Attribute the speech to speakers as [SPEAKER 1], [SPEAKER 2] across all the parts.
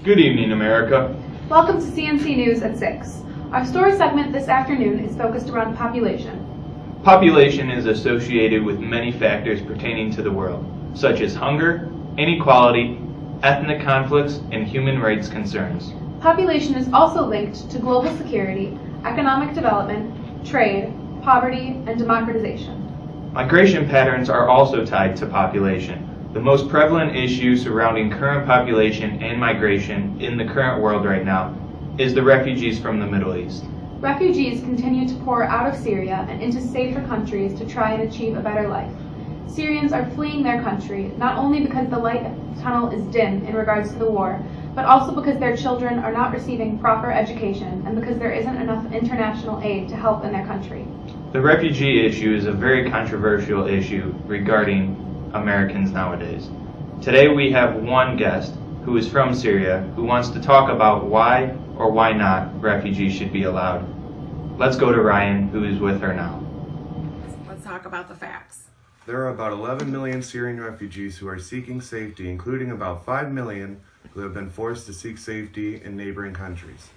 [SPEAKER 1] Good evening, America.
[SPEAKER 2] Welcome to CNC News at 6. Our story segment this afternoon is focused around population.
[SPEAKER 1] Population is associated with many factors pertaining to the world, such as hunger, inequality, ethnic conflicts, and human rights concerns.
[SPEAKER 2] Population is also linked to global security, economic development, trade, poverty, and democratization.
[SPEAKER 1] Migration patterns are also tied to population. The most prevalent issue surrounding current population and migration in the current world right now is the refugees from the Middle East.
[SPEAKER 2] Refugees continue to pour out of Syria and into safer countries to try and achieve a better life. Syrians are fleeing their country not only because the light at the tunnel is dim in regards to the war, but also because their children are not receiving proper education and because there isn't enough international aid to help in their country.
[SPEAKER 1] The refugee issue is a very controversial issue regarding Americans nowadays. Today we have one guest who is from Syria who wants to talk about why or why not refugees should be allowed. Let's go to Ryan, who is with her now.
[SPEAKER 3] Let's talk about the facts.
[SPEAKER 4] There are about 11 million Syrian refugees who are seeking safety, including about 5 million who have been forced to seek safety in neighboring countries.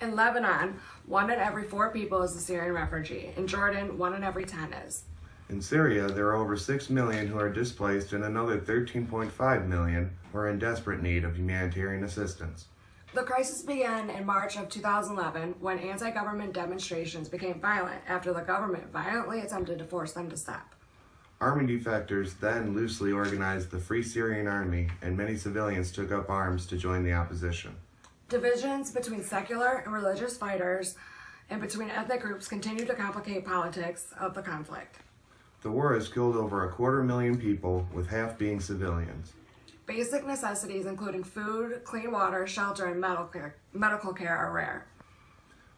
[SPEAKER 3] In Lebanon, 1 in every 4 people is a Syrian refugee. In Jordan, 1 in every 10 is.
[SPEAKER 4] In Syria, there are over 6 million who are displaced and another 13.5 million who are in desperate need of humanitarian assistance.
[SPEAKER 3] The crisis began in March of 2011 when anti-government demonstrations became violent after the government violently attempted to force them to stop.
[SPEAKER 4] Army defectors then loosely organized the Free Syrian Army, and many civilians took up arms to join the opposition.
[SPEAKER 3] Divisions between secular and religious fighters and between ethnic groups continue to complicate politics of the conflict.
[SPEAKER 4] The war has killed over 250,000 people, with half being civilians.
[SPEAKER 3] Basic necessities including food, clean water, shelter, and medical care are rare.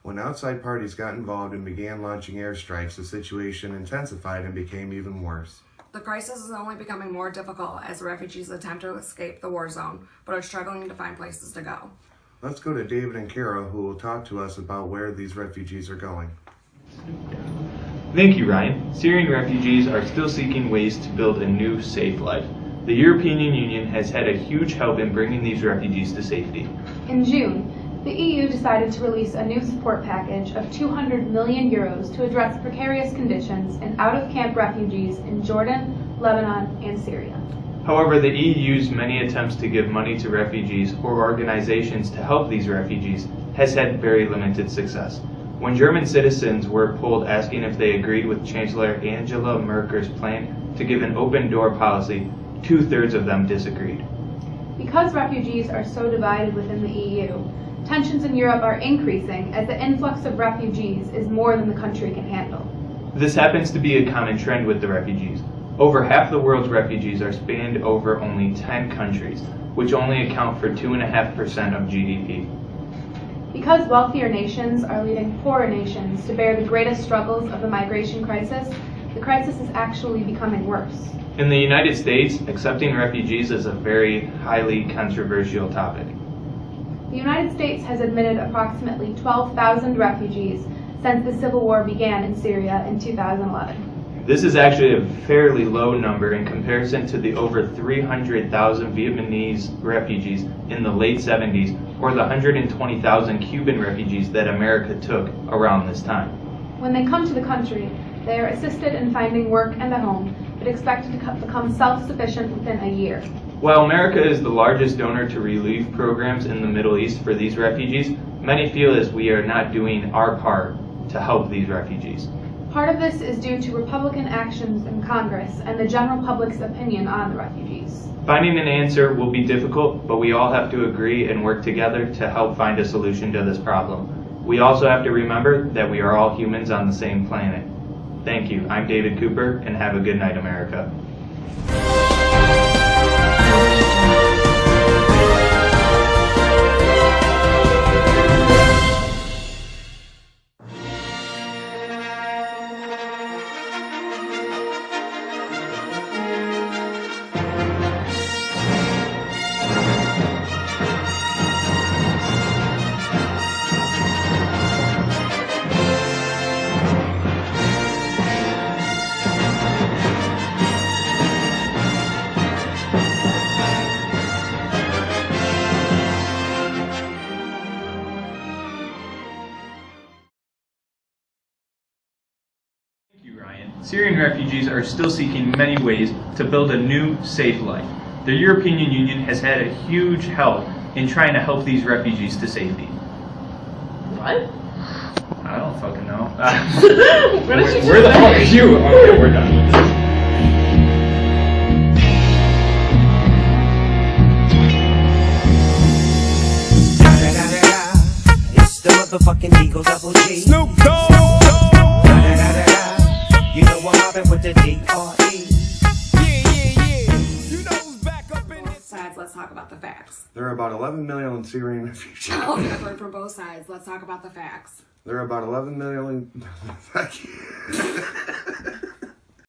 [SPEAKER 4] When outside parties got involved and began launching airstrikes, the situation intensified and became even worse.
[SPEAKER 3] The crisis is only becoming more difficult as refugees attempt to escape the war zone, but are struggling to find places to go.
[SPEAKER 4] Let's go to David and Kara, who will talk to us about where these refugees are going.
[SPEAKER 1] Thank you, Ryan. Syrian refugees are still seeking ways to build a new, safe life. The European Union has had a huge help in bringing these refugees to safety.
[SPEAKER 2] In June, the EU decided to release a new support package of 200 million euros to address precarious conditions in out-of-camp refugees in Jordan, Lebanon, and Syria.
[SPEAKER 1] However, the EU's many attempts to give money to refugees or organizations to help these refugees has had very limited success. When German citizens were polled asking if they agreed with Chancellor Angela Merkel's plan to give an open-door policy, 2/3 of them disagreed.
[SPEAKER 2] Because refugees are so divided within the EU, tensions in Europe are increasing as the influx of refugees is more than the country can handle.
[SPEAKER 1] This happens to be a common trend with the refugees. Over half the world's refugees are spanned over only 10 countries, which only account for 2.5% of GDP.
[SPEAKER 2] Because wealthier nations are leading poorer nations to bear the greatest struggles of the migration crisis, the crisis is actually becoming worse.
[SPEAKER 1] In the United States, accepting refugees is a very highly controversial topic.
[SPEAKER 2] The United States has admitted approximately 12,000 refugees since the civil war began in Syria in 2011.
[SPEAKER 1] This is actually a fairly low number in comparison to the over 300,000 Vietnamese refugees in the late 70s or the 120,000 Cuban refugees that America took around this time.
[SPEAKER 2] When they come to the country, they are assisted in finding work and a home, but expected to become self-sufficient within a year.
[SPEAKER 1] While America is the largest donor to relief programs in the Middle East for these refugees, many feel as we are not doing our part to help these refugees.
[SPEAKER 2] Part of this is due to Republican actions in Congress and the general public's opinion on the refugees.
[SPEAKER 1] Finding an answer will be difficult, but we all have to agree and work together to help find a solution to this problem. We also have to remember that we are all humans on the same planet. Thank you. I'm David Cooper, and have a good night, America. Ryan. Syrian refugees are still seeking many ways to build a new, safe life. The European Union has had a huge help in trying to help these refugees to safety.
[SPEAKER 5] What?
[SPEAKER 1] I don't fucking know.
[SPEAKER 5] What did you just
[SPEAKER 1] Where the
[SPEAKER 5] say?
[SPEAKER 1] fuck are you? Okay, we're done with this.
[SPEAKER 6] It's the motherfucking Eagle Double G.
[SPEAKER 7] Snoop Dogg.
[SPEAKER 6] You know I'm mobbing with the D.R.E.
[SPEAKER 7] Yeah. You know who's back up in
[SPEAKER 3] Both
[SPEAKER 7] this.
[SPEAKER 3] sides, let's talk about the facts.
[SPEAKER 4] There are about 11 million Syrian refugees.
[SPEAKER 3] Oh, I've heard from both sides. Let's talk about the facts.
[SPEAKER 4] There are about 11 million.